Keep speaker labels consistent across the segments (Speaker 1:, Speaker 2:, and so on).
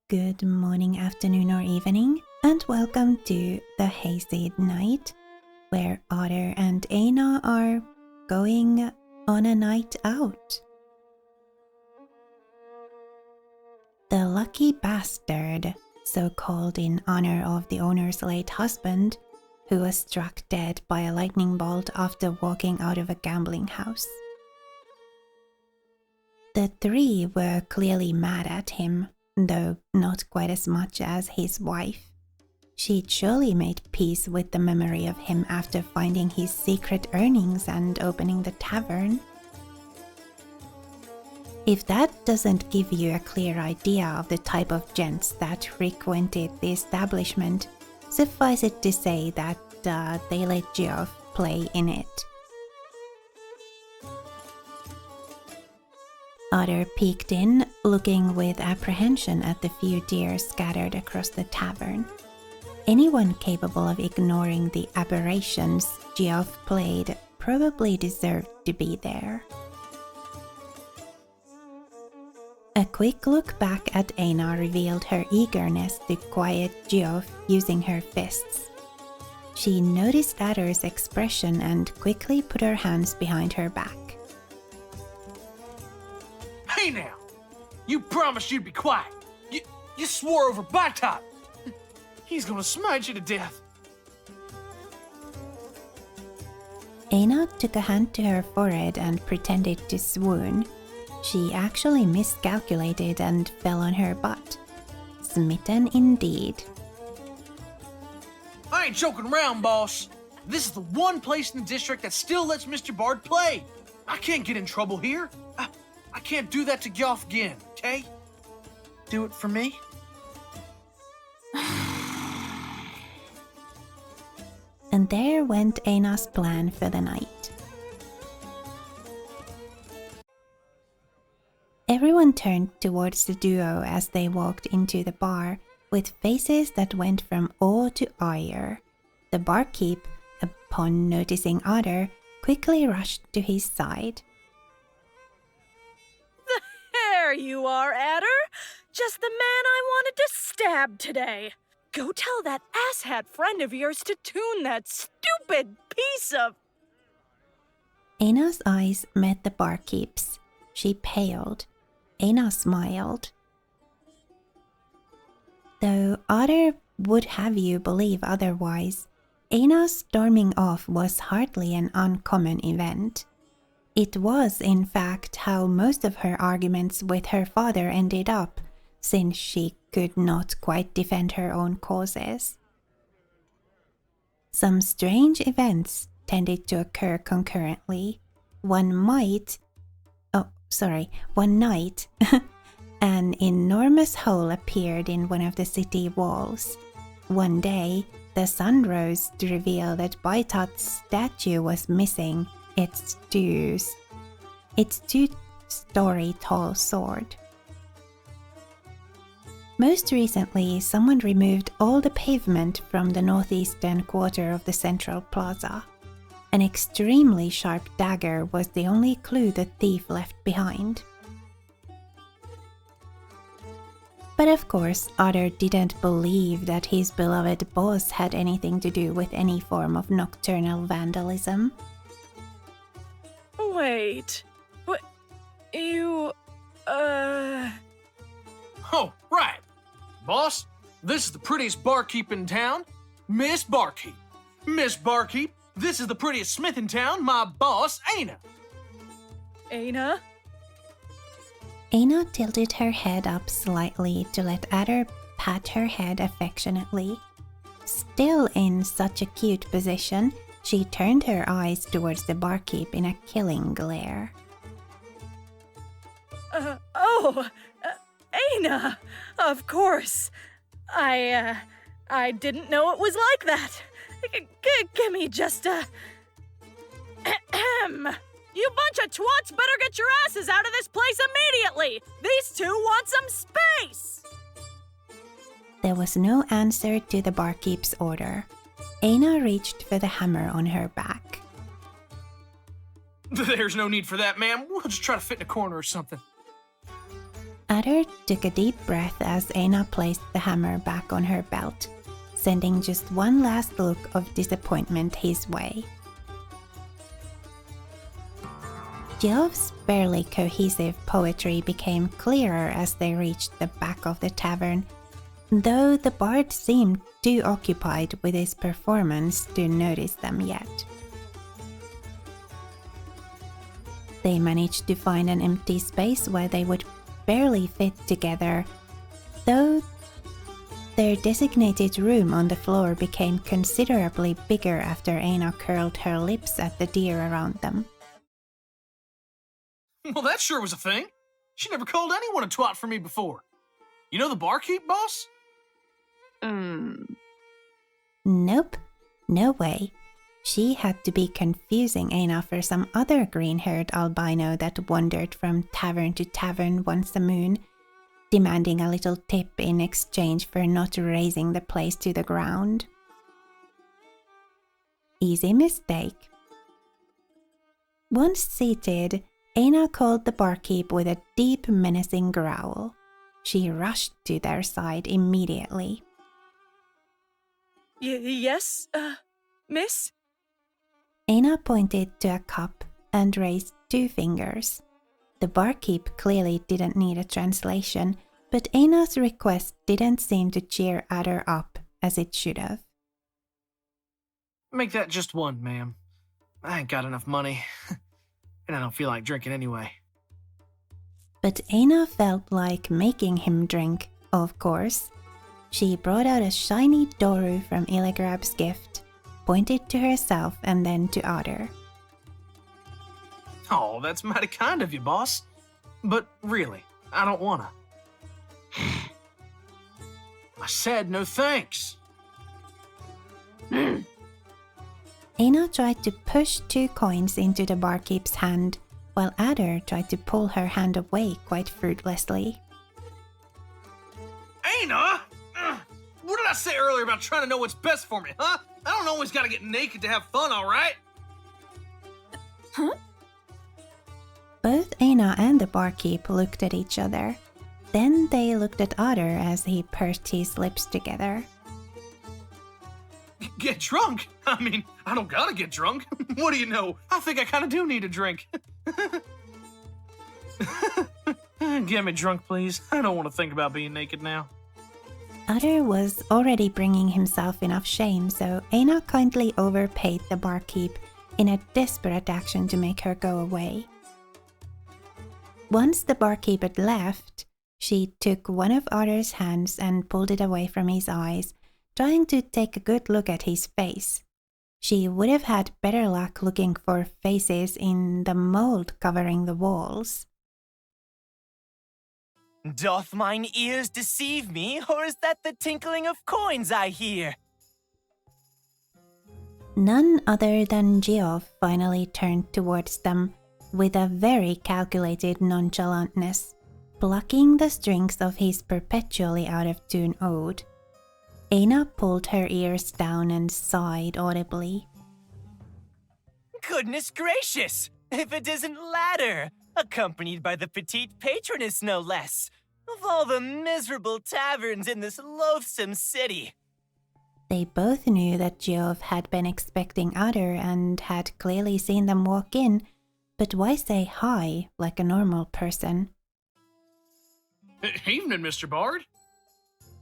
Speaker 1: Good morning, afternoon, or evening, and welcome to the Hayseed night, where Otter and Eina are going on a night out. The lucky bastard, so called in honor of the owner's late husband, who was struck dead by a lightning bolt after walking out of a gambling house. The three were clearly mad at him, though not quite as much as his wife. She'd surely made peace with the memory of him after finding his secret earnings and opening the tavern. If that doesn't give you a clear idea of the type of gents that frequented the establishment, suffice it to say that they let Geoff play in it. Otter peeked in, looking with apprehension at the few deer scattered across the tavern. Anyone capable of ignoring the aberrations Geoff played probably deserved to be there. A quick look back at Eina revealed her eagerness to quiet Geoff using her fists. She noticed Ader's expression and quickly put her hands behind her back.
Speaker 2: Hey now! You promised you'd be quiet. You swore over Bottom. He's gonna smite you to death.
Speaker 1: Eina took a hand to her forehead and pretended to swoon. She actually miscalculated and fell on her butt. Smitten indeed.
Speaker 2: I ain't joking around, boss. This is the one place in the district that still lets Mr. Bard play. I can't get in trouble here. I can't do that to Geoff again, okay? Do it for me?
Speaker 1: And there went Eina's plan for the night. Everyone turned towards the duo as they walked into the bar, with faces that went from awe to ire. The barkeep, upon noticing Otter, quickly rushed to his side.
Speaker 3: There you are, Ader! Just the man I wanted to stab today. Go tell that asshat friend of yours to tune that stupid piece of...
Speaker 1: Eina's eyes met the barkeep's. She paled. Eina smiled. Though Otter would have you believe otherwise, Eina's storming off was hardly an uncommon event. It was, in fact, how most of her arguments with her father ended up, since she could not quite defend her own causes. Some strange events tended to occur concurrently. One night, an enormous hole appeared in one of the city walls. One day, the sun rose to reveal that Baitat's statue was missing its two-story tall sword. Most recently, someone removed all the pavement from the northeastern quarter of the central plaza. An extremely sharp dagger was the only clue the thief left behind. But of course, Otter didn't believe that his beloved boss had anything to do with any form of nocturnal vandalism.
Speaker 3: Wait, what? You,
Speaker 2: Oh, right. Boss, this is the prettiest barkeep in town, Miss Barkeep. Miss Barkeep, this is the prettiest smith in town, my boss, Eina.
Speaker 3: Eina?
Speaker 1: Eina tilted her head up slightly to let Ader pat her head affectionately. Still in such a cute position, she turned her eyes towards the barkeep in a killing glare.
Speaker 3: Eina! Of course. I didn't know it was like that. Give me just a... You bunch of twats better get your asses out of this place immediately! These two want some space!
Speaker 1: There was no answer to the barkeep's order. Eina reached for the hammer on her back.
Speaker 2: There's no need for that, ma'am. We'll just try to fit in a corner or something.
Speaker 1: Ader took a deep breath as Eina placed the hammer back on her belt, sending just one last look of disappointment his way. Geoff's barely cohesive poetry became clearer as they reached the back of the tavern, though the bard seemed too occupied with his performance to notice them yet. They managed to find an empty space where they would barely fit together, though their designated room on the floor became considerably bigger after Eina curled her lips at the deer around them.
Speaker 2: Well, that sure was a thing. She never called anyone a twat for me before. You know the barkeep, boss?
Speaker 1: Nope, no way. She had to be confusing Eina for some other green-haired albino that wandered from tavern to tavern once a moon, demanding a little tip in exchange for not razing the place to the ground. Easy mistake. Once seated, Eina called the barkeep with a deep, menacing growl. She rushed to their side immediately.
Speaker 3: Yes, miss?
Speaker 1: Eina pointed to a cup and raised 2 fingers. The barkeep clearly didn't need a translation, but Eina's request didn't seem to cheer Ader up as it should have.
Speaker 2: Make that just one, ma'am. I ain't got enough money. And I don't feel like drinking anyway.
Speaker 1: But Eina felt like making him drink, of course. She brought out a shiny Doru from Illigrab's gift, pointed to herself and then to Otter.
Speaker 2: Oh, that's mighty kind of you, boss. But really, I don't wanna. I said no thanks.
Speaker 1: Eina tried to push 2 coins into the barkeep's hand, while Ader tried to pull her hand away quite fruitlessly.
Speaker 2: Eina! What did I say earlier about trying to know what's best for me, huh? I don't always gotta get naked to have fun, alright?
Speaker 3: Huh?
Speaker 1: Both Eina and the barkeep looked at each other. Then they looked at Otter as he pursed his lips together.
Speaker 2: Get drunk? I mean, I don't gotta get drunk. What do you know? I think I kinda do need a drink. Get me drunk, please. I don't want to think about being naked now.
Speaker 1: Otter was already bringing himself enough shame, so Eina kindly overpaid the barkeep in a desperate action to make her go away. Once the barkeep had left, she took one of Otter's hands and pulled it away from his eyes, trying to take a good look at his face. She would have had better luck looking for faces in the mold covering the walls.
Speaker 4: Doth mine ears deceive me, or is that the tinkling of coins I hear?
Speaker 1: None other than Geoff finally turned towards them with a very calculated nonchalantness, plucking the strings of his perpetually out-of-tune ode. Eina pulled her ears down and sighed audibly.
Speaker 4: Goodness gracious! If it isn't Ladder, accompanied by the petite patroness no less, of all the miserable taverns in this loathsome city.
Speaker 1: They both knew that Geoff had been expecting Ader and had clearly seen them walk in, but why say hi like a normal person?
Speaker 2: Evening, Mr. Bard.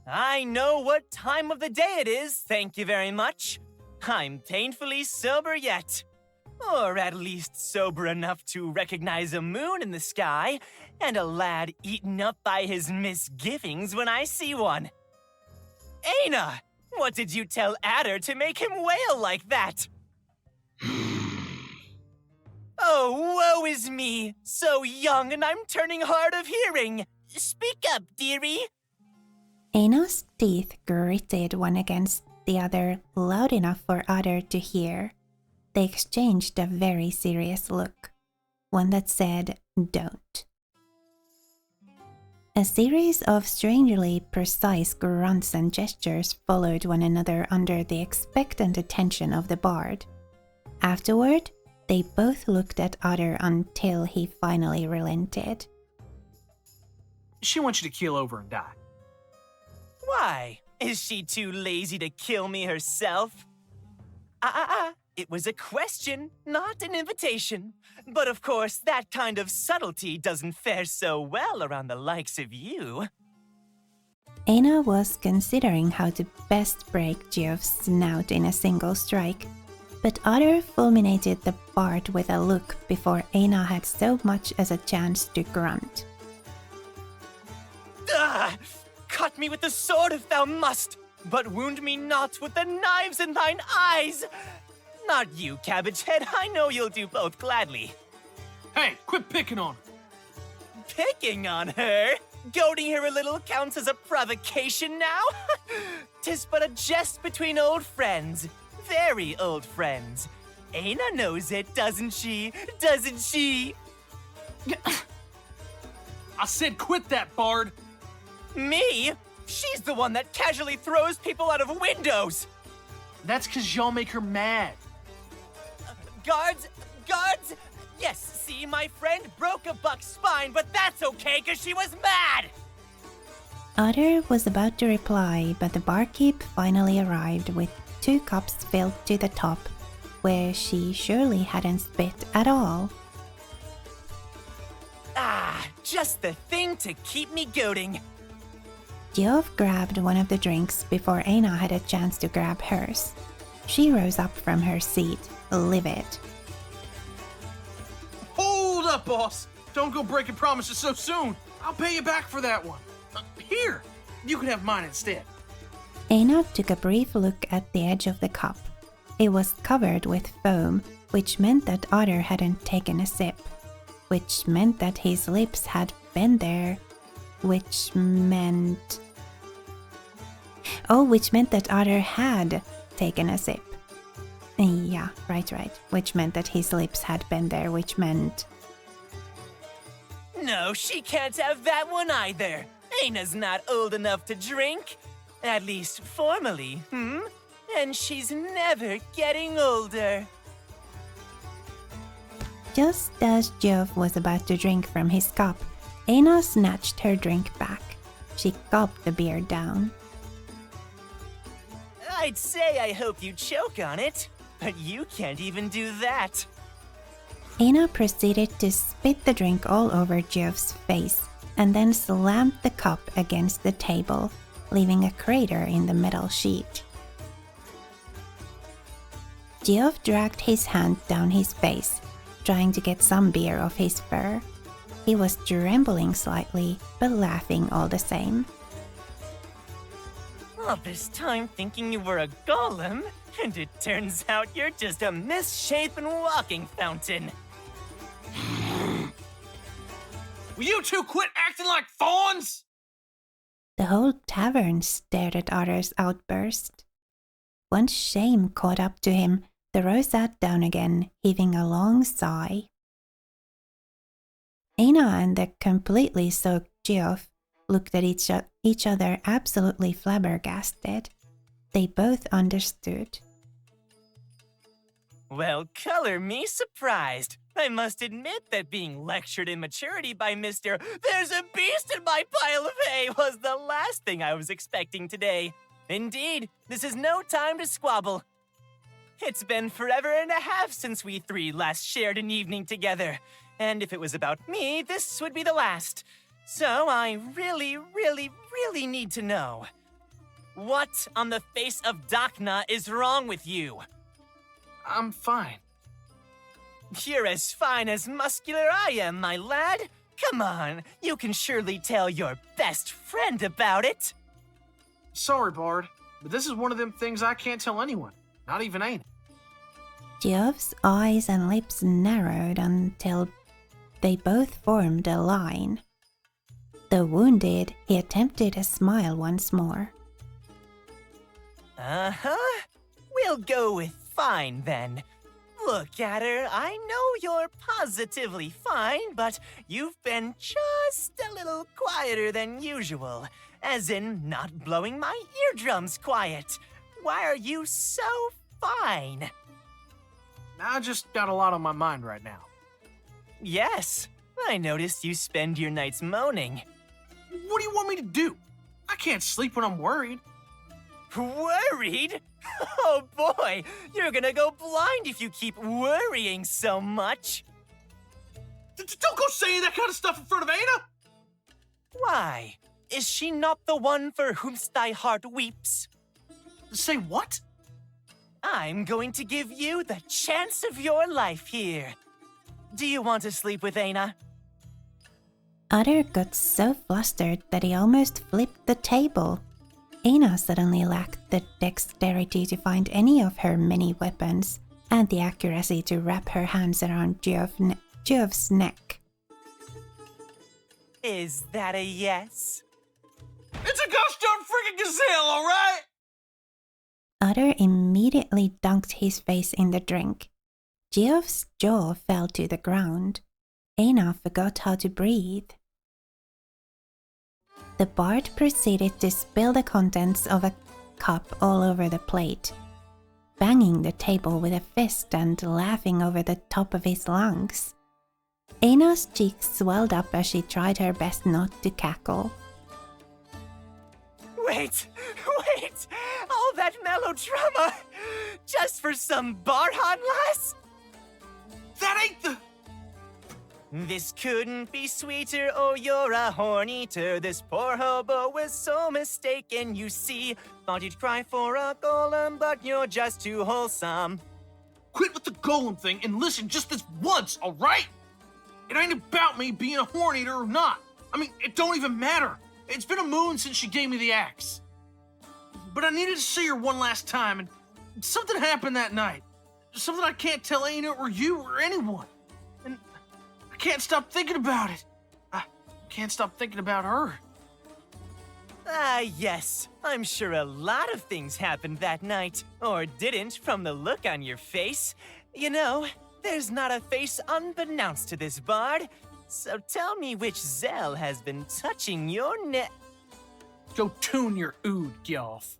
Speaker 4: I know what time of the day it is, thank you very much. I'm painfully sober yet. Or at least sober enough to recognize a moon in the sky and a lad eaten up by his misgivings when I see one. Eina, what did you tell Ader to make him wail like that? Oh, woe is me, so young and I'm turning hard of hearing. Speak up, dearie.
Speaker 1: Eina's teeth gritted one against the other loud enough for Ader to hear. They exchanged a very serious look, one that said, "Don't." A series of strangely precise grunts and gestures followed one another under the expectant attention of the bard. Afterward, they both looked at Otter until he finally relented.
Speaker 2: She wants you to keel over and die.
Speaker 4: Why? Is she too lazy to kill me herself? It was a question, not an invitation. But of course, that kind of subtlety doesn't fare so well around the likes of you.
Speaker 1: Eina was considering how to best break Geoff's snout in a single strike, but Otter fulminated the bard with a look before Eina had so much as a chance to grunt.
Speaker 4: Cut me with the sword if thou must, but wound me not with the knives in thine eyes! Not you, Cabbage Head, I know you'll do both gladly.
Speaker 2: Hey, quit picking on her.
Speaker 4: Picking on her? Goading her a little counts as a provocation now? 'Tis but a jest between old friends. Very old friends. Eina knows it, doesn't she? Doesn't she?
Speaker 2: I said quit that, bard.
Speaker 4: Me? She's the one that casually throws people out of windows!
Speaker 2: That's because y'all make her mad.
Speaker 4: Guards? Guards? Yes, see, my friend broke a buck's spine, but that's okay, because she was mad!
Speaker 1: Otter was about to reply, but the barkeep finally arrived with 2 cups filled to the top, where she surely hadn't spit at all.
Speaker 4: Just the thing to keep me goading.
Speaker 1: Geoff grabbed one of the drinks before Eina had a chance to grab hers. She rose up from her seat, livid.
Speaker 2: Hold up, boss. Don't go breaking promises so soon. I'll pay you back for that one. Here, you can have mine instead.
Speaker 1: Eina took a brief look at the edge of the cup. It was covered with foam, which meant that Otter hadn't taken a sip, which meant that his lips had been there, which meant that Otter had taken a sip. Yeah, right. Which meant that his lips had been there, which meant...
Speaker 4: No, she can't have that one either. Eina's not old enough to drink. At least formally, And she's never getting older.
Speaker 1: Just as Geoff was about to drink from his cup, Eina snatched her drink back. She gulped the beer down.
Speaker 4: I'd say I hope you choke on it, but you can't even do that.
Speaker 1: Eina proceeded to spit the drink all over Geoff's face and then slammed the cup against the table, leaving a crater in the metal sheet. Geoff dragged his hand down his face, trying to get some beer off his fur. He was trembling slightly, but laughing all the same.
Speaker 4: All this time thinking you were a golem, and it turns out you're just a misshapen walking fountain.
Speaker 2: Will you two quit acting like fawns?
Speaker 1: The whole tavern stared at Otter's outburst. Once shame caught up to him, the row sat down again, heaving a long sigh. Eina and the completely soaked Geoff looked at each other absolutely flabbergasted. They both understood.
Speaker 4: Well, color me surprised. I must admit that being lectured in maturity by Mr. There's a beast in my pile of hay was the last thing I was expecting today. Indeed, this is no time to squabble. It's been forever and a half since we 3 last shared an evening together. And if it was about me, this would be the last. So I really need to know. What on the face of Dakna is wrong with you?
Speaker 2: I'm fine.
Speaker 4: You're as fine as muscular I am, my lad. Come on, you can surely tell your best friend about it.
Speaker 2: Sorry, Bard, but this is one of them things I can't tell anyone, not even Aina.
Speaker 1: Geoff's eyes and lips narrowed until they both formed a line. Though wounded, he attempted a smile once more.
Speaker 4: We'll go with fine then. Look, Ader, I know you're positively fine, but you've been just a little quieter than usual. As in, not blowing my eardrums quiet. Why are you so fine?
Speaker 2: I just got a lot on my mind right now.
Speaker 4: Yes, I noticed you spend your nights moaning.
Speaker 2: What do you want me to do? I can't sleep when I'm worried.
Speaker 4: Worried? Oh boy, you're gonna go blind if you keep worrying so much.
Speaker 2: Don't go saying that kind of stuff in front of Eina!
Speaker 4: Why? Is she not the one for whomst thy heart weeps?
Speaker 2: Say what?
Speaker 4: I'm going to give you the chance of your life here. Do you want to sleep with Eina?
Speaker 1: Otter got so flustered that he almost flipped the table. Eina suddenly lacked the dexterity to find any of her many weapons and the accuracy to wrap her hands around Geoff's neck.
Speaker 4: Is that a yes?
Speaker 2: It's a gosh darn freaking gazelle, alright?
Speaker 1: Otter immediately dunked his face in the drink. Geoff's jaw fell to the ground. Eina forgot how to breathe. The bard proceeded to spill the contents of a cup all over the plate, banging the table with a fist and laughing over the top of his lungs. Eina's cheeks swelled up as she tried her best not to cackle.
Speaker 4: Wait! All that melodrama! Just for some Barhan lass?
Speaker 2: That ain't the...
Speaker 4: This couldn't be sweeter, oh you're a horn-eater. This poor hobo was so mistaken, you see. Thought you'd cry for a golem, but you're just too wholesome.
Speaker 2: Quit with the golem thing and listen just this once, alright? It ain't about me being a horn eater or not. I mean, it don't even matter. It's been a moon since she gave me the axe. But I needed to see her one last time, and something happened that night. Something I can't tell Eina or you or anyone. And I can't stop thinking about it. I can't stop thinking about her.
Speaker 4: Ah, yes. I'm sure a lot of things happened that night. Or didn't, from the look on your face. You know, there's not a face unbeknownst to this bard. So tell me which Zell has been touching your neck.
Speaker 2: Go tune your ood, Gyoff.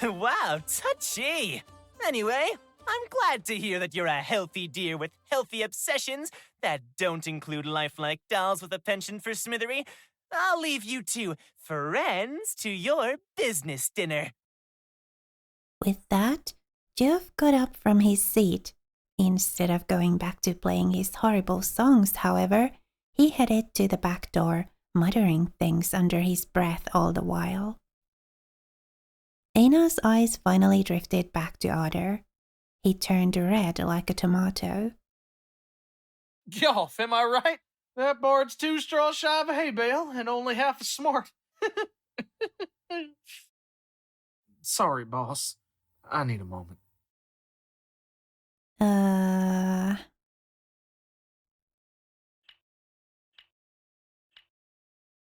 Speaker 4: Wow, touchy. Anyway, I'm glad to hear that you're a healthy deer with healthy obsessions that don't include lifelike dolls with a penchant for smithery. I'll leave you two friends to your business dinner.
Speaker 1: With that, Geoff got up from his seat. Instead of going back to playing his horrible songs, however, he headed to the back door, muttering things under his breath all the while. Eina's eyes finally drifted back to Otter. He turned red like a tomato.
Speaker 2: Gyoff, am I right? That bard's 2 straws shy of a hay bale and only half as smart. Sorry, boss. I need a moment.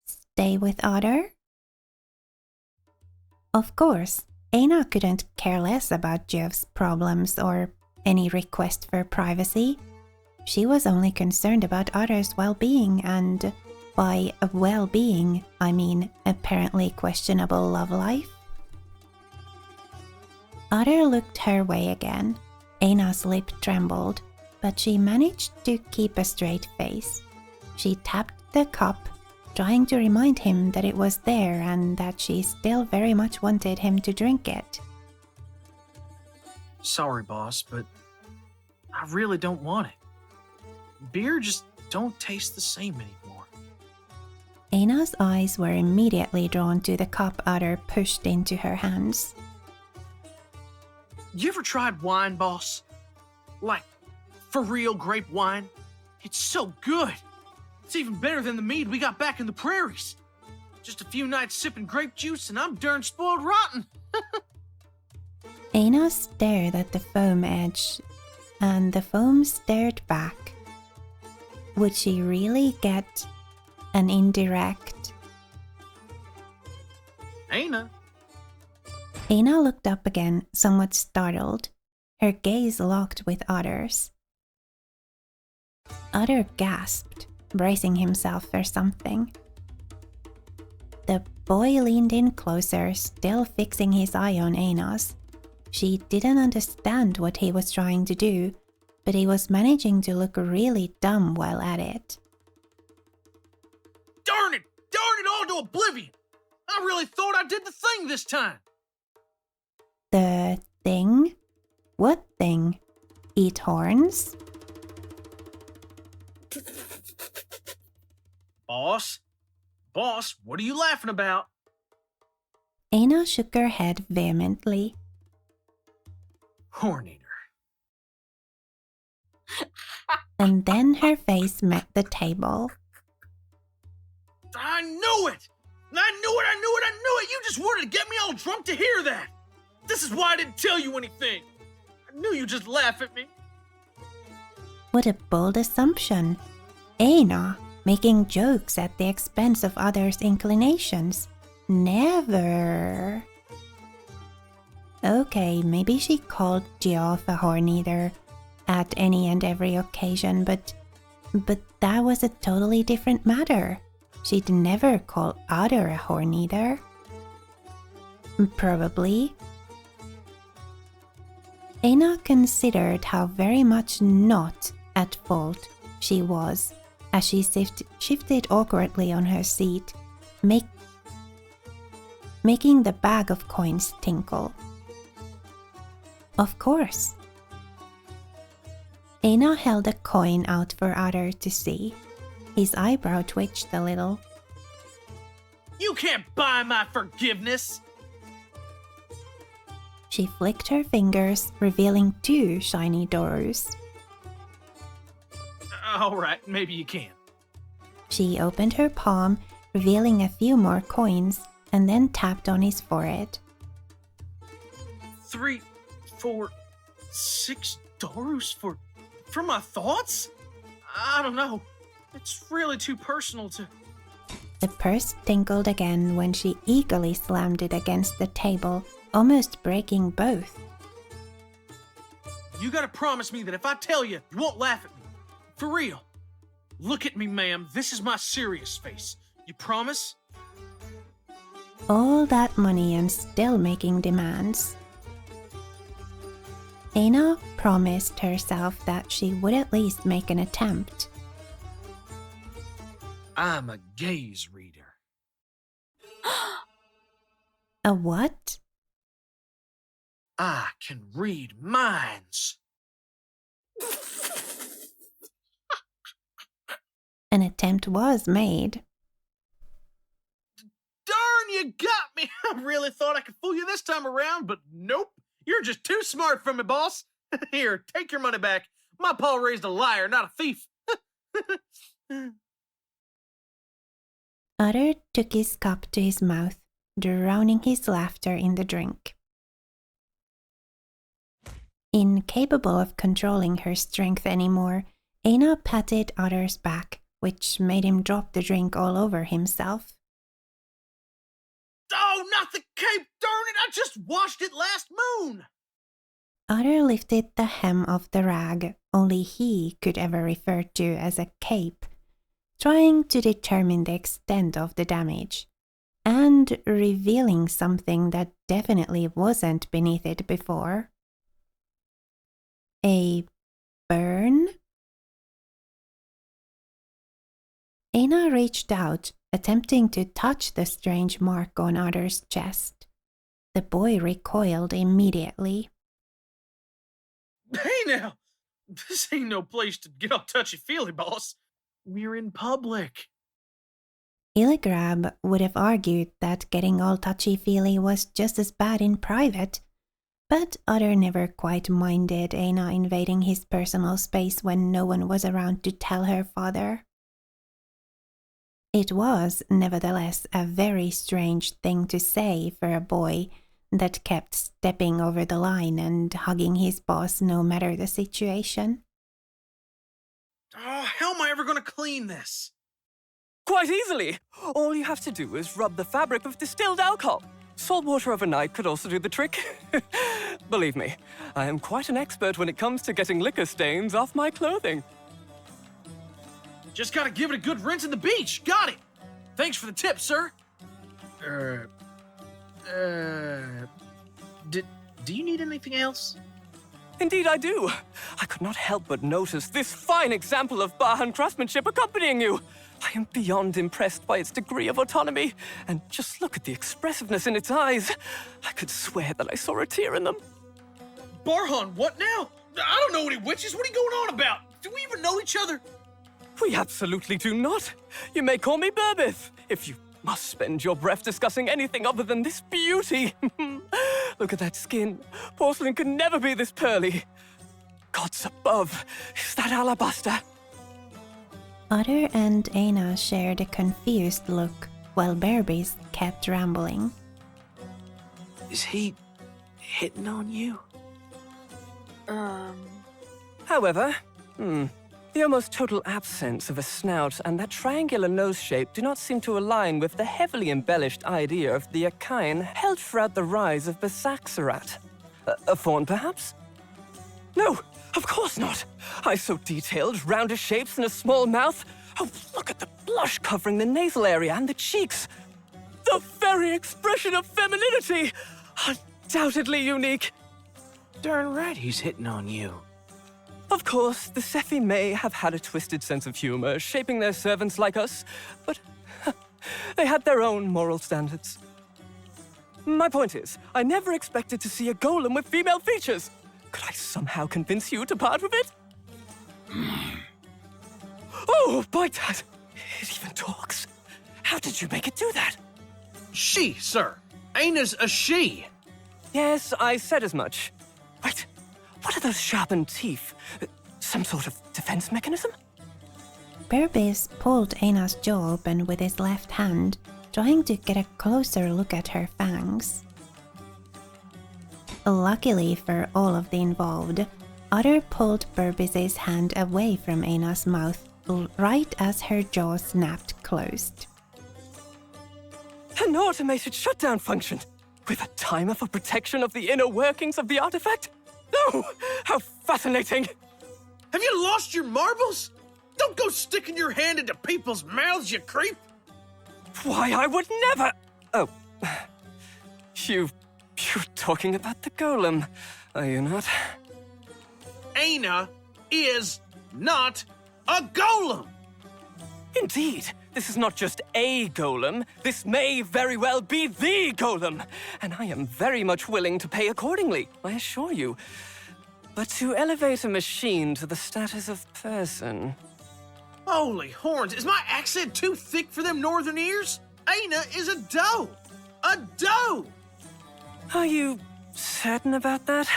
Speaker 1: Stay with Otter? Of course, Eina couldn't care less about Geoff's problems or any request for privacy. She was only concerned about Otter's well-being, and by well-being, I mean apparently questionable love life. Otter looked her way again. Eina's lip trembled, but she managed to keep a straight face. She tapped the cup, trying to remind him that it was there and that she still very much wanted him to drink it.
Speaker 2: Sorry, boss, but I really don't want it. Beer just don't taste the same anymore.
Speaker 1: Eina's eyes were immediately drawn to the cup Otter pushed into her hands.
Speaker 2: You ever tried wine, boss? Like, for real grape wine? It's so good. It's even better than the mead we got back in the prairies. Just a few nights sipping grape juice and I'm darn spoiled rotten.
Speaker 1: Eina stared at the foam edge, and the foam stared back. Would she really get an indirect?
Speaker 2: Eina?
Speaker 1: Eina looked up again, somewhat startled. Her gaze locked with Otter's. Otter gasped, bracing himself for something. The boy leaned in closer, still fixing his eye on Eina's. She didn't understand what he was trying to do, but he was managing to look really dumb while at it.
Speaker 2: Darn it all oblivion. I really thought I did the thing this time.
Speaker 1: The thing? What thing? Eat horns?
Speaker 2: Boss? Boss, what are you laughing about?
Speaker 1: Eina shook her head vehemently.
Speaker 2: Horn eater.
Speaker 1: And then her face met the table.
Speaker 2: I knew it! I knew it! You just wanted to get me all drunk to hear that! This is why I didn't tell you anything! I knew you'd just laugh at me.
Speaker 1: What a bold assumption. Eina, making jokes at the expense of others' inclinations. Never. Okay, maybe she called Geoff a horn eater at any and every occasion, but that was a totally different matter. She'd never call Otter a horn eater. Probably. Eina considered how very much not at fault she was as she shifted awkwardly on her seat, making the bag of coins tinkle. Of course. Eina held a coin out for Ader to see. His eyebrow twitched a little.
Speaker 2: You can't buy my forgiveness!
Speaker 1: She flicked her fingers, revealing 2 shiny doors.
Speaker 2: Alright, maybe you can.
Speaker 1: She opened her palm, revealing a few more coins, and then tapped on his forehead.
Speaker 2: 3, 4, 6 dollars for my thoughts? I don't know. It's really too personal to...
Speaker 1: The purse tinkled again when she eagerly slammed it against the table, almost breaking both.
Speaker 2: You gotta promise me that if I tell you, you won't laugh at me. For real. Look at me, ma'am. This is my serious face. You promise?
Speaker 1: All that money and still making demands. Eina promised herself that she would at least make an attempt.
Speaker 2: I'm a gaze reader.
Speaker 1: A what?
Speaker 2: I can read minds.
Speaker 1: An attempt was made.
Speaker 2: Darn, you got me! I really thought I could fool you this time around, but nope. You're just too smart for me, boss. Here, take your money back. My pa raised a liar, not a thief.
Speaker 1: Otter took his cup to his mouth, drowning his laughter in the drink. Incapable of controlling her strength anymore, Eina patted Otter's back, which made him drop the drink all over himself.
Speaker 2: Oh, not the cape! Darn it! I just washed it last moon!
Speaker 1: Otter lifted the hem of the rag only he could ever refer to as a cape, trying to determine the extent of the damage, and revealing something that definitely wasn't beneath it before. A burn? Eina reached out, attempting to touch the strange mark on Otter's chest. The boy recoiled immediately.
Speaker 2: Hey now! This ain't no place to get all touchy-feely, boss. We're in public.
Speaker 1: Illigrab would have argued that getting all touchy-feely was just as bad in private, but Otter never quite minded Eina invading his personal space when no one was around to tell her father. It was, nevertheless, a very strange thing to say for a boy that kept stepping over the line and hugging his boss no matter the situation.
Speaker 2: Oh, how am I ever gonna clean this?
Speaker 5: Quite easily. All you have to do is rub the fabric with distilled alcohol. Salt water overnight could also do the trick. Believe me, I am quite an expert when it comes to getting liquor stains off my clothing.
Speaker 2: Just gotta give it a good rinse in the beach. Got it. Thanks for the tip, sir. Do you need anything else?
Speaker 5: Indeed I do. I could not help but notice this fine example of Bahan craftsmanship accompanying you. I am beyond impressed by its degree of autonomy. And just look at the expressiveness in its eyes. I could swear that I saw a tear in them.
Speaker 2: Barhan, what now? I don't know any witches. What are you going on about? Do we even know each other?
Speaker 5: We absolutely do not. You may call me Burbith, if you must spend your breath discussing anything other than this beauty. Look at that skin. Porcelain could never be this pearly. Gods above, is that alabaster?
Speaker 1: Otter and Eina shared a confused look, while Burbis kept rambling.
Speaker 6: Is he hitting on you?
Speaker 5: However, the almost total absence of a snout and that triangular nose shape do not seem to align with the heavily embellished idea of the Akain held throughout the rise of Besaxerat. A fawn, perhaps? No, of course not. Eyes so detailed, roundish shapes and a small mouth. Oh, look at the blush covering the nasal area and the cheeks. The very expression of femininity! Undoubtedly unique.
Speaker 6: Darn right he's hitting on you.
Speaker 5: Of course, the Sephi may have had a twisted sense of humor, shaping their servants like us, but they had their own moral standards. My point is, I never expected to see a golem with female features. Could I somehow convince you to part with it? Oh, by Dad! It even talks. How did you make it do that?
Speaker 2: She, sir. Eina's a she.
Speaker 5: Yes, I said as much. Wait, what are those sharpened teeth? Some sort of defense mechanism?
Speaker 1: Burbis pulled Eina's jaw open with his left hand, trying to get a closer look at her fangs. Luckily for all of the involved, Otter pulled Burbis's hand away from Eina's mouth right as her jaw snapped closed.
Speaker 5: An automated shutdown function, with a timer for protection of the inner workings of the artifact? No! How fascinating!
Speaker 2: Have you lost your marbles? Don't go sticking your hand into people's mouths, you creep!
Speaker 5: Why, I would never... Oh. You're talking about the golem, are you not?
Speaker 2: Eina is not a golem!
Speaker 5: Indeed, this is not just a golem. This may very well be the golem. And I am very much willing to pay accordingly, I assure you. But to elevate a machine to the status of person...
Speaker 2: Holy horns, is my accent too thick for them northern ears? Eina is a doe! A doe!
Speaker 5: Are you certain about that?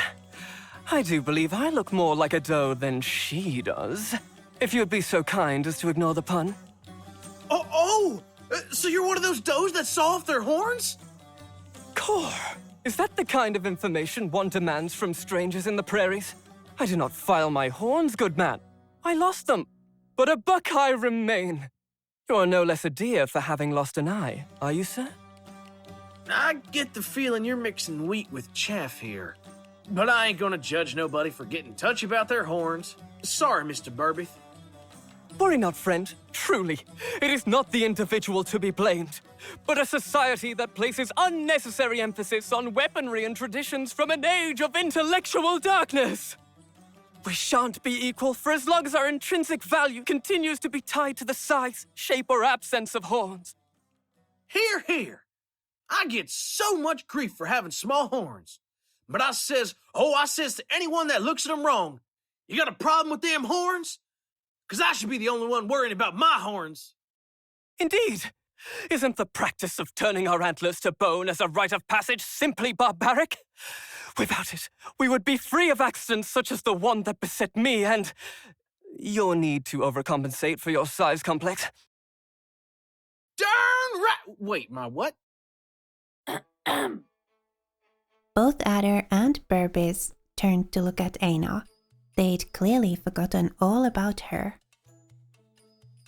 Speaker 5: I do believe I look more like a doe than she does. If you would be so kind as to ignore the pun.
Speaker 2: So you're one of those does that saw off their horns?
Speaker 5: Core, is that the kind of information one demands from strangers in the prairies? I do not file my horns, good man. I lost them, but a buck I remain. You're no less a deer for having lost an eye, are you, sir?
Speaker 2: I get the feeling you're mixing wheat with chaff here. But I ain't gonna judge nobody for getting touchy about their horns. Sorry, Mr. Burbith.
Speaker 5: Worry not, friend. Truly, it is not the individual to be blamed, but a society that places unnecessary emphasis on weaponry and traditions from an age of intellectual darkness. We shan't be equal for as long as our intrinsic value continues to be tied to the size, shape, or absence of horns.
Speaker 2: Hear, hear. I get so much grief for having small horns. But I says to anyone that looks at them wrong, you got a problem with them horns? 'Cause I should be the only one worrying about my horns.
Speaker 5: Indeed. Isn't the practice of turning our antlers to bone as a rite of passage simply barbaric? Without it, we would be free of accidents such as the one that beset me and your need to overcompensate for your size complex.
Speaker 2: Darn right! Wait, my what?
Speaker 1: Both Ader and Burbis turned to look at Eina. They'd clearly forgotten all about her.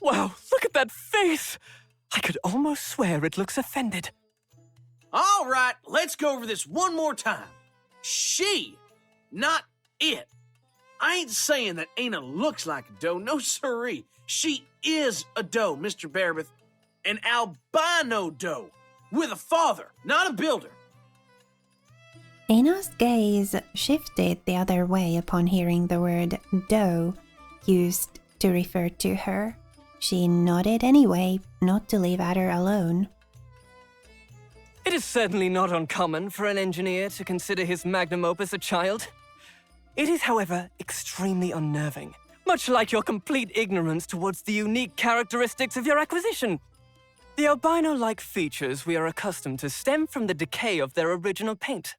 Speaker 5: Wow, look at that face! I could almost swear it looks offended.
Speaker 2: All right, let's go over this one more time. She, not it. I ain't saying that Eina looks like a doe, no siree. She is a doe, Mr. Bearbeth. An albino doe, with a father, not a builder.
Speaker 1: Eina's gaze shifted the other way upon hearing the word doe used to refer to her. She nodded anyway, not to leave Ader alone.
Speaker 5: It is certainly not uncommon for an engineer to consider his magnum opus a child. It is, however, extremely unnerving, much like your complete ignorance towards the unique characteristics of your acquisition. The albino-like features we are accustomed to stem from the decay of their original paint.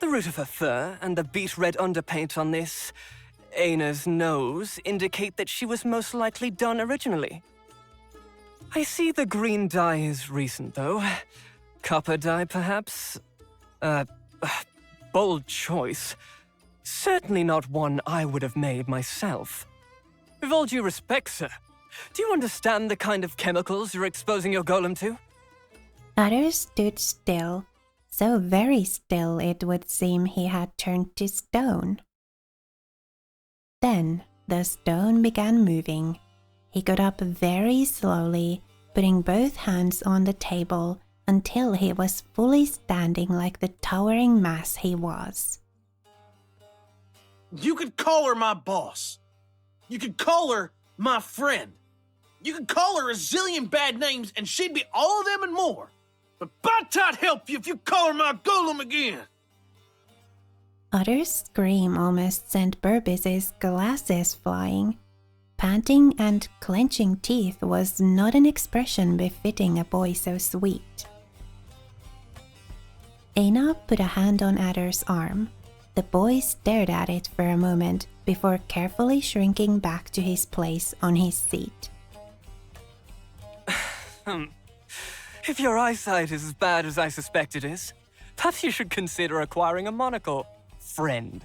Speaker 5: The root of her fur and the beet red underpaint on this Eina's nose indicate that she was most likely done originally. I see the green dye is recent, though. Copper dye, perhaps? Bold choice. Certainly not one I would have made myself. With all due respect, sir, do you understand the kind of chemicals you're exposing your golem to?
Speaker 1: Ader stood still, so very still it would seem he had turned to stone. Then the stone began moving. He got up very slowly, putting both hands on the table until he was fully standing like the towering mass he was.
Speaker 2: You could call her my boss. You could call her my friend. You could call her a zillion bad names and she'd be all of them and more. But by God help you if you call her my golem again.
Speaker 1: Otter's scream almost sent Burbis's glasses flying. Panting and clenching teeth was not an expression befitting a boy so sweet. Eina put a hand on Ader's arm. The boy stared at it for a moment before carefully shrinking back to his place on his seat.
Speaker 5: If your eyesight is as bad as I suspect it is, perhaps you should consider acquiring a monocle, friend.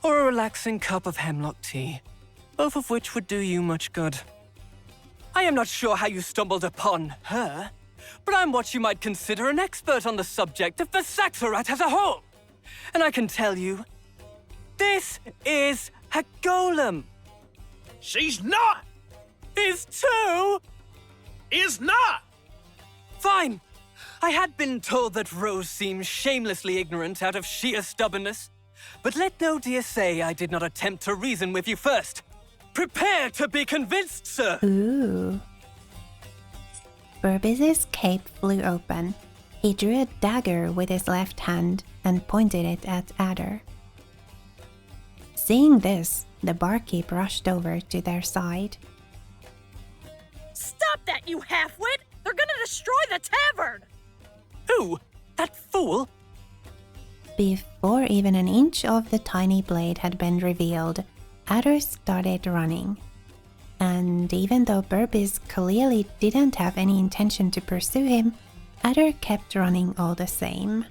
Speaker 5: Or a relaxing cup of hemlock tea, both of which would do you much good. I am not sure how you stumbled upon her, but I'm what you might consider an expert on the subject of the Saxarat as a whole. And I can tell you, this is a golem.
Speaker 2: She's not!
Speaker 5: Is too!
Speaker 2: Is not!
Speaker 5: Fine. I had been told that Rose seemed shamelessly ignorant out of sheer stubbornness. But let no dear say I did not attempt to reason with you first. Prepare to be convinced, sir!
Speaker 1: Ooh. Burbis's cape flew open. He drew a dagger with his left hand and pointed it at Ader. Seeing this, the barkeep rushed over to their side.
Speaker 3: Stop that, you halfwit! They're gonna destroy the tavern!
Speaker 5: Who? That fool?
Speaker 1: Before even an inch of the tiny blade had been revealed, Ader started running. And even though Burbis clearly didn't have any intention to pursue him, Ader kept running all the same.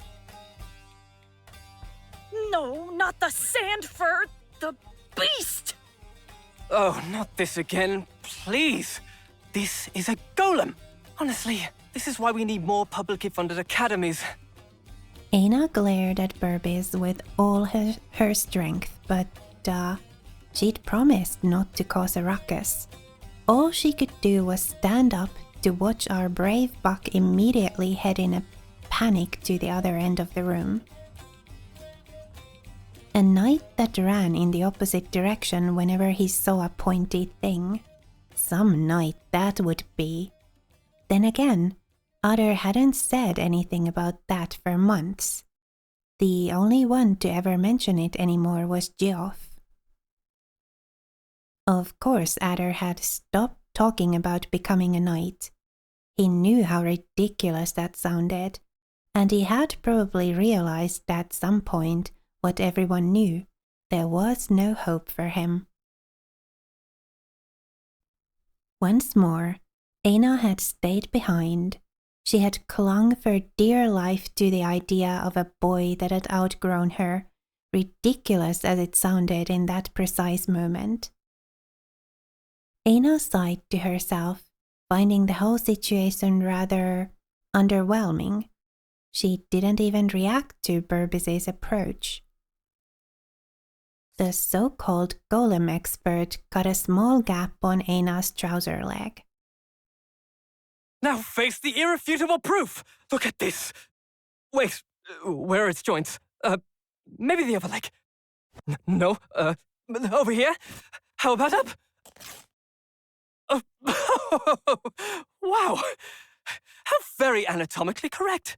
Speaker 3: No, not the sand fur! The beast!
Speaker 5: Oh, not this again, please. This is a golem. Honestly, this is why we need more publicly funded academies.
Speaker 1: Eina glared at Burbis with all her strength, but she'd promised not to cause a ruckus. All she could do was stand up to watch our brave buck immediately head in a panic to the other end of the room. A knight that ran in the opposite direction whenever he saw a pointy thing. Some knight that would be. Then again, Otter hadn't said anything about that for months. The only one to ever mention it anymore was Geoff. Of course, Ader had stopped talking about becoming a knight. He knew how ridiculous that sounded, and he had probably realized at some point what everyone knew. There was no hope for him. Once more, Eina had stayed behind. She had clung for dear life to the idea of a boy that had outgrown her, ridiculous as it sounded in that precise moment. Eina sighed to herself, finding the whole situation rather underwhelming. She didn't even react to Burbis's approach. The so-called golem expert cut a small gap on Eina's trouser leg.
Speaker 5: Now face the irrefutable proof! Look at this! Wait, where are its joints? Maybe the other leg. No, over here? How about up? Wow! How very anatomically correct.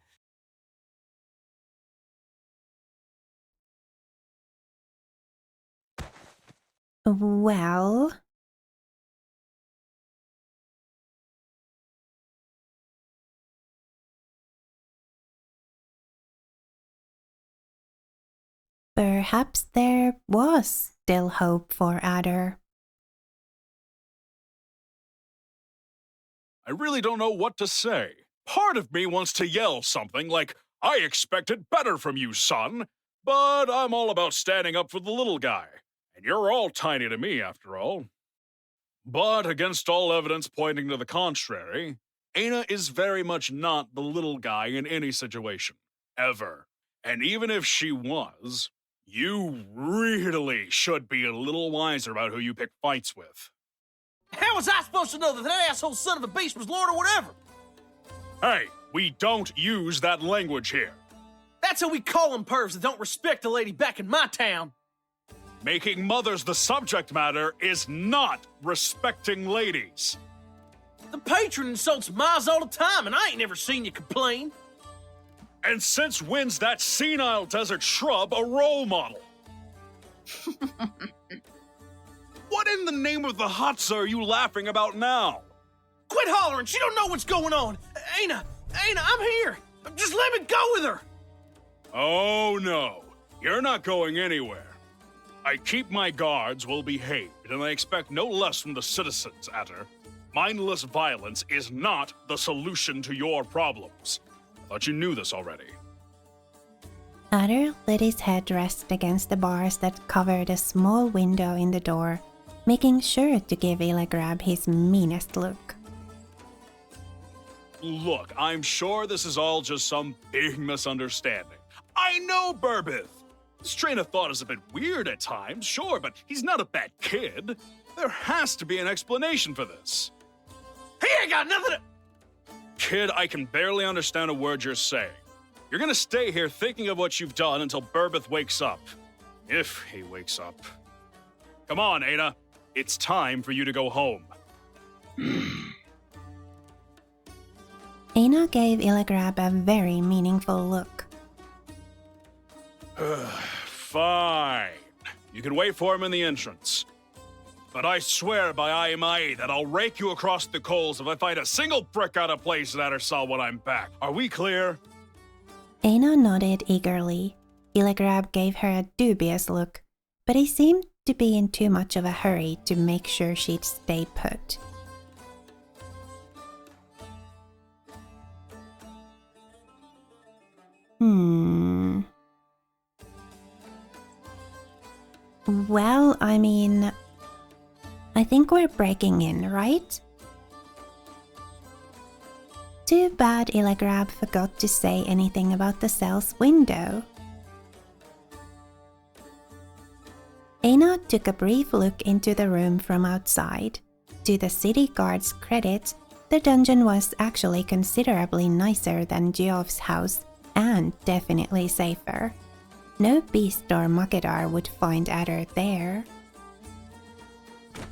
Speaker 1: Well, perhaps there was still hope for Ader.
Speaker 7: I really don't know what to say. Part of me wants to yell something like, I expected better from you, son. But I'm all about standing up for the little guy. And you're all tiny to me, after all. But against all evidence pointing to the contrary, Eina is very much not the little guy in any situation. Ever. And even if she was, you really should be a little wiser about who you pick fights with.
Speaker 2: How was I supposed to know that that asshole son of a beast was Lord or whatever?
Speaker 7: Hey, we don't use that language here.
Speaker 2: That's how we call them pervs that don't respect a lady back in my town.
Speaker 7: Making mothers the subject matter is not respecting ladies.
Speaker 2: The patron insults Miles all the time, and I ain't never seen you complain.
Speaker 7: And since when's that senile desert shrub a role model? What in the name of the Hatsa are you laughing about now?
Speaker 2: Quit hollering, she don't know what's going on. Eina, I'm here. Just let me go with her.
Speaker 7: Oh no, you're not going anywhere. I keep my guards well behaved, and I expect no less from the citizens, Ader. Mindless violence is not the solution to your problems. I thought you knew this already.
Speaker 1: Ader let his head rest against the bars that covered a small window in the door, making sure to give Ilagrab his meanest look.
Speaker 7: Look, I'm sure this is all just some big misunderstanding. I know Burbith. This train of thought is a bit weird at times, sure, but he's not a bad kid. There has to be an explanation for this.
Speaker 2: He ain't got nothing to...
Speaker 7: Kid, I can barely understand a word you're saying. You're gonna stay here thinking of what you've done until Burbith wakes up. If he wakes up. Come on, Eina. It's time for you to go home.
Speaker 1: Eina gave Ilagrab a very meaningful look.
Speaker 7: Fine. You can wait for him in the entrance. But I swear by Aimai that I'll rake you across the coals if I find a single brick out of place in Adersal when I'm back. Are we clear?
Speaker 1: Eina nodded eagerly. Ilagrab gave her a dubious look, but he seemed to be in too much of a hurry to make sure she'd stay put. Well, I mean, I think we're breaking in, right? Too bad Ilagrab forgot to say anything about the cell's window. Eina took a brief look into the room from outside. To the city guard's credit, the dungeon was actually considerably nicer than Geoff's house and definitely safer. No beast or Makedar would find Ader there.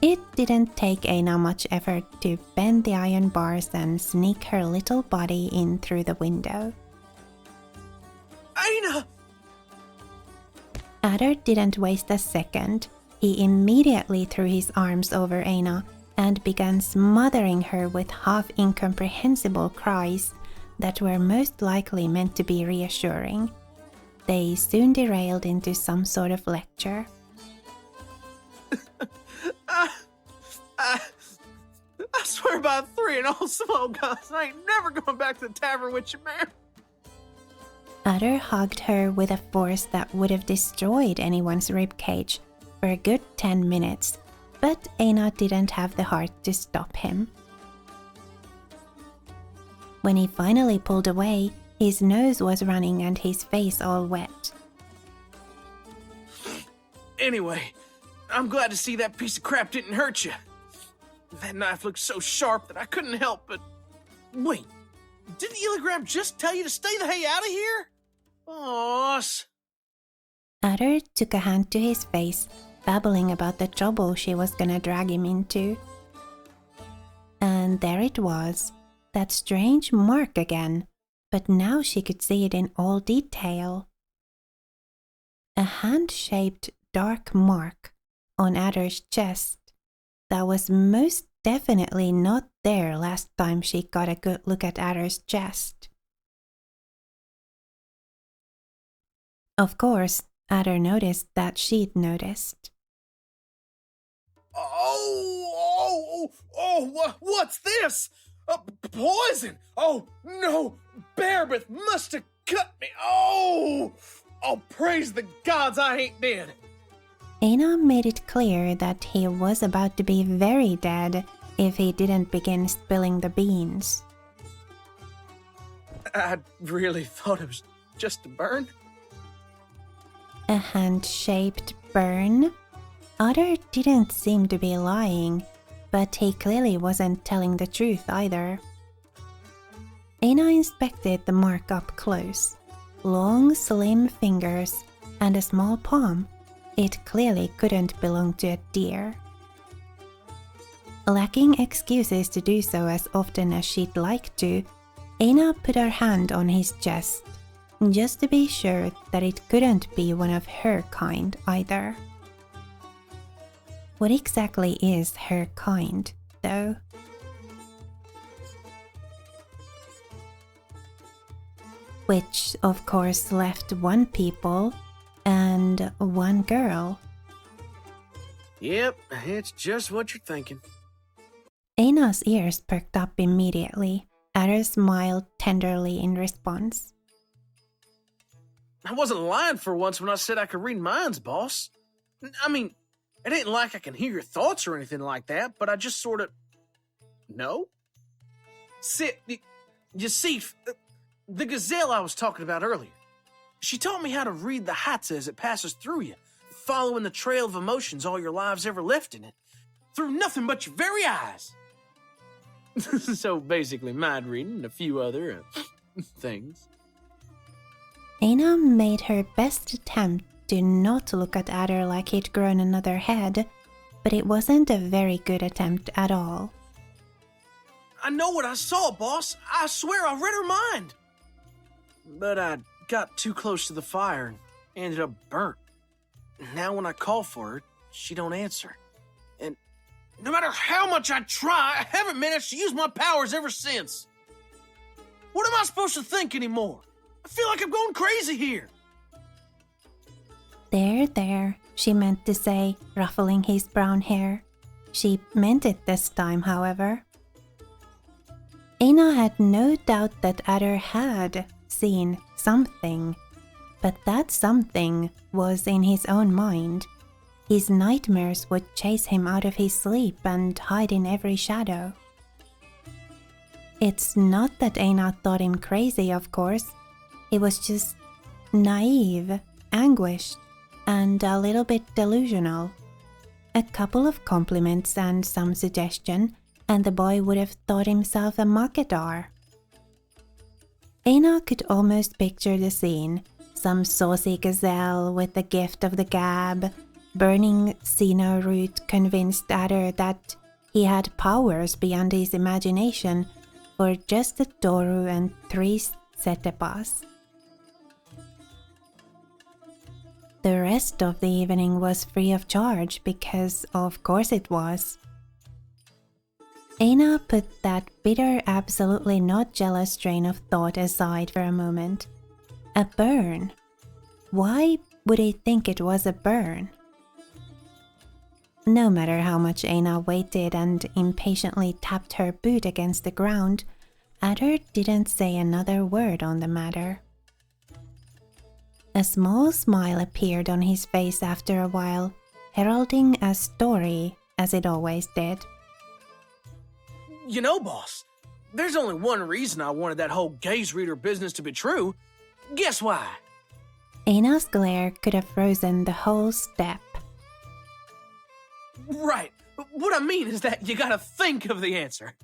Speaker 1: It didn't take Eina much effort to bend the iron bars and sneak her little body in through the window.
Speaker 2: Eina!
Speaker 1: Ader didn't waste a second. He immediately threw his arms over Eina and began smothering her with half-incomprehensible cries that were most likely meant to be reassuring. They soon derailed into some sort of lecture.
Speaker 2: I swear by three and all smoke gods, I ain't never going back to the tavern with you, man.
Speaker 1: Ader hugged her with a force that would have destroyed anyone's ribcage for a good 10 minutes, but Eina didn't have the heart to stop him. When he finally pulled away, his nose was running and his face all wet.
Speaker 2: Anyway, I'm glad to see that piece of crap didn't hurt you. That knife looked so sharp that I couldn't help but... Wait, did the Ilagrab just tell you to stay the hay out of here? Aw.
Speaker 1: Ader took a hand to his face, babbling about the trouble she was gonna drag him into. And there it was, that strange mark again, but now she could see it in all detail. A hand-shaped dark mark on Ader's chest that was most definitely not there last time she got a good look at Ader's chest. Of course, Ader noticed that she'd noticed.
Speaker 2: What's this? Poison! Oh, no! Bearbeth must have cut me! Oh, praise the gods I ain't dead!
Speaker 1: Eina made it clear that he was about to be very dead if he didn't begin spilling the beans.
Speaker 2: I really thought it was just a burn.
Speaker 1: A hand-shaped burn? Otter didn't seem to be lying, but he clearly wasn't telling the truth either. Eina inspected the mark up close. Long, slim fingers and a small palm. It clearly couldn't belong to a deer. Lacking excuses to do so as often as she'd like to, Eina put her hand on his chest, just to be sure that it couldn't be one of her kind either. What exactly is her kind, though? Which, of course, left one people and one girl.
Speaker 6: Yep, it's just what you're thinking.
Speaker 1: Eina's ears perked up immediately. Ader smiled tenderly in response.
Speaker 2: I wasn't lying for once when I said I could read minds, boss. I mean, it ain't like I can hear your thoughts or anything like that, but I just sort of... No? You see, the gazelle I was talking about earlier, she taught me how to read the hatsa as it passes through you, following the trail of emotions all your lives ever left in it, through nothing but your very eyes. So basically mind reading and a few other things.
Speaker 1: Eina made her best attempt to not look at Ader like he'd grown another head, but it wasn't a very good attempt at all.
Speaker 2: I know what I saw, boss. I swear I read her mind. But I got too close to the fire and ended up burnt. Now when I call for her, she don't answer. And no matter how much I try, I haven't managed to use my powers ever since. What am I supposed to think anymore? I feel like I'm going crazy here.
Speaker 1: There, she meant to say, ruffling his brown hair. She meant it this time, however. Eina had no doubt that Ader had seen something, but that something was in his own mind. His nightmares would chase him out of his sleep and hide in every shadow. It's not that Eina thought him crazy, of course. It was just naive, anguished, and a little bit delusional. A couple of compliments and some suggestion, and the boy would have thought himself a marketer. Eina could almost picture the scene. Some saucy gazelle with the gift of the gab, burning Sino root convinced Ader that he had powers beyond his imagination for just a toru and 3 setepas. The rest of the evening was free of charge because of course it was. Eina put that bitter, absolutely not jealous train of thought aside for a moment. A burn? Why would he think it was a burn? No matter how much Eina waited and impatiently tapped her boot against the ground, Ader didn't say another word on the matter. A small smile appeared on his face after a while, heralding a story, as it always did.
Speaker 2: You know, boss, there's only one reason I wanted that whole gaze reader business to be true. Guess why?
Speaker 1: Eina's glare could have frozen the whole step.
Speaker 2: Right. What I mean is that you gotta think of the answer.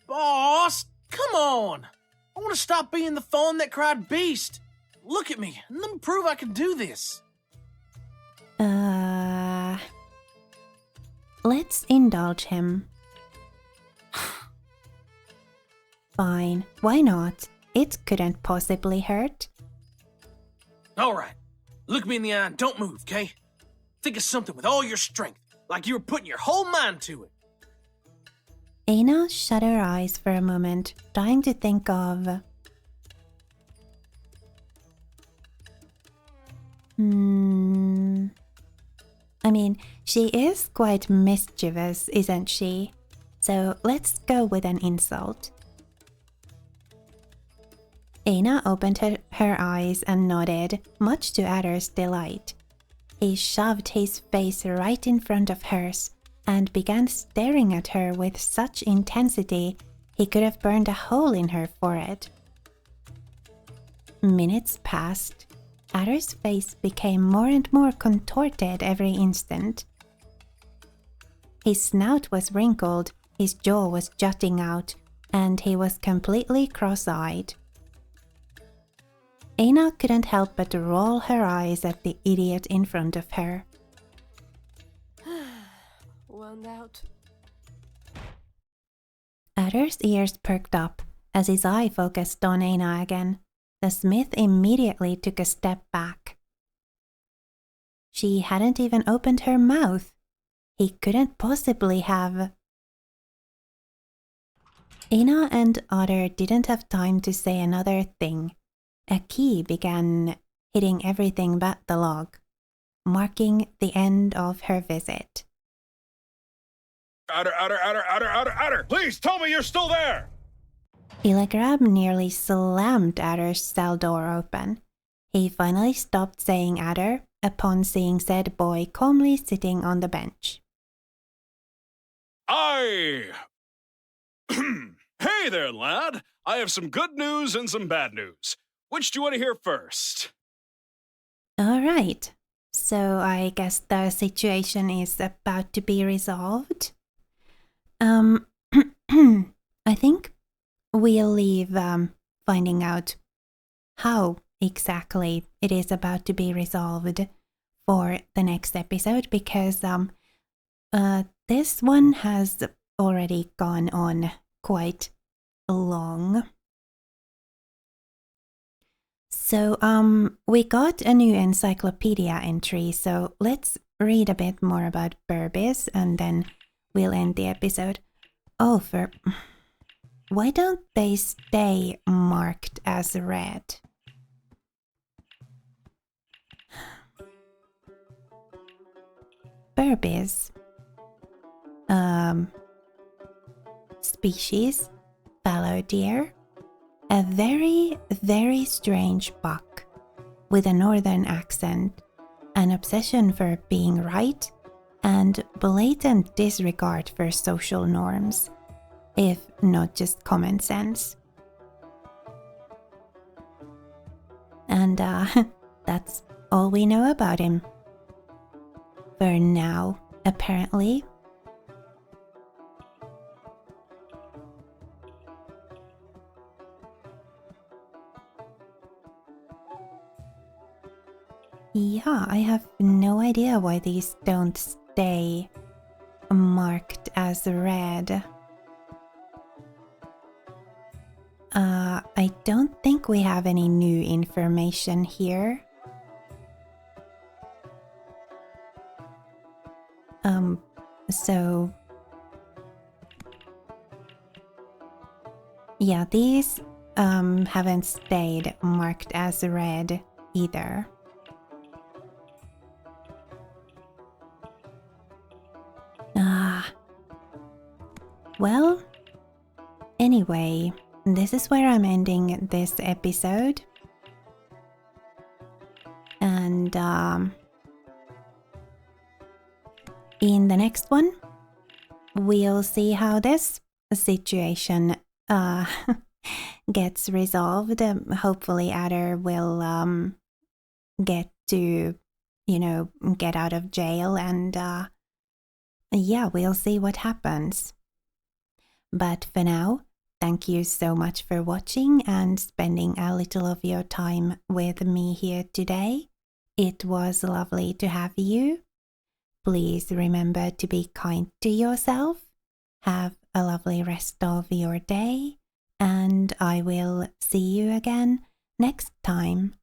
Speaker 2: Boss, come on. I want to stop being the fawn that cried beast. Look at me and let me prove I can do this.
Speaker 1: Let's indulge him. Fine, why not? It couldn't possibly hurt.
Speaker 2: All right. Look me in the eye and don't move, okay? Think of something with all your strength, like you were putting your whole mind to it.
Speaker 1: Eina shut her eyes for a moment, trying to think of... I mean, she is quite mischievous, isn't she? So let's go with an insult. Eina opened her eyes and nodded, much to Adder's delight. He shoved his face right in front of hers and began staring at her with such intensity he could have burned a hole in her forehead. Minutes passed. Adder's face became more and more contorted every instant. His snout was wrinkled, his jaw was jutting out, and he was completely cross-eyed. Eina couldn't help but roll her eyes at the idiot in front of her.
Speaker 8: Wound out.
Speaker 1: Adder's ears perked up as his eye focused on Eina again. The smith immediately took a step back. She hadn't even opened her mouth. He couldn't possibly have... Eina and Otter didn't have time to say another thing. A key began hitting everything but the log, marking the end of her visit.
Speaker 7: Ader! Please tell me you're still there!
Speaker 1: Ilagrab nearly slammed Adder's cell door open. He finally stopped saying Ader upon seeing said boy calmly sitting on the bench.
Speaker 7: Hey there, lad! I have some good news and some bad news. Which do you want to hear first?
Speaker 1: All right, so I guess the situation is about to be resolved. I think we'll leave finding out how exactly it is about to be resolved for the next episode, because this one has already gone on quite long. So we got a new encyclopedia entry, so let's read a bit more about Burbis and then we'll end the episode. Oh, why don't they stay marked as red? Burbis. Species, fallow deer. A very, very strange buck with a northern accent, an obsession for being right, and blatant disregard for social norms, if not just common sense. And that's all we know about him. For now, apparently. Yeah, I have no idea why these don't stay marked as red. I don't think we have any new information here. So yeah, these haven't stayed marked as red either. Well, anyway, this is where I'm ending this episode. And in the next one, we'll see how this situation gets resolved. Hopefully Ader will get to, get out of jail, and yeah, we'll see what happens. But for now, thank you so much for watching and spending a little of your time with me here today. It was lovely to have you. Please remember to be kind to yourself. Have a lovely rest of your day, and I will see you again next time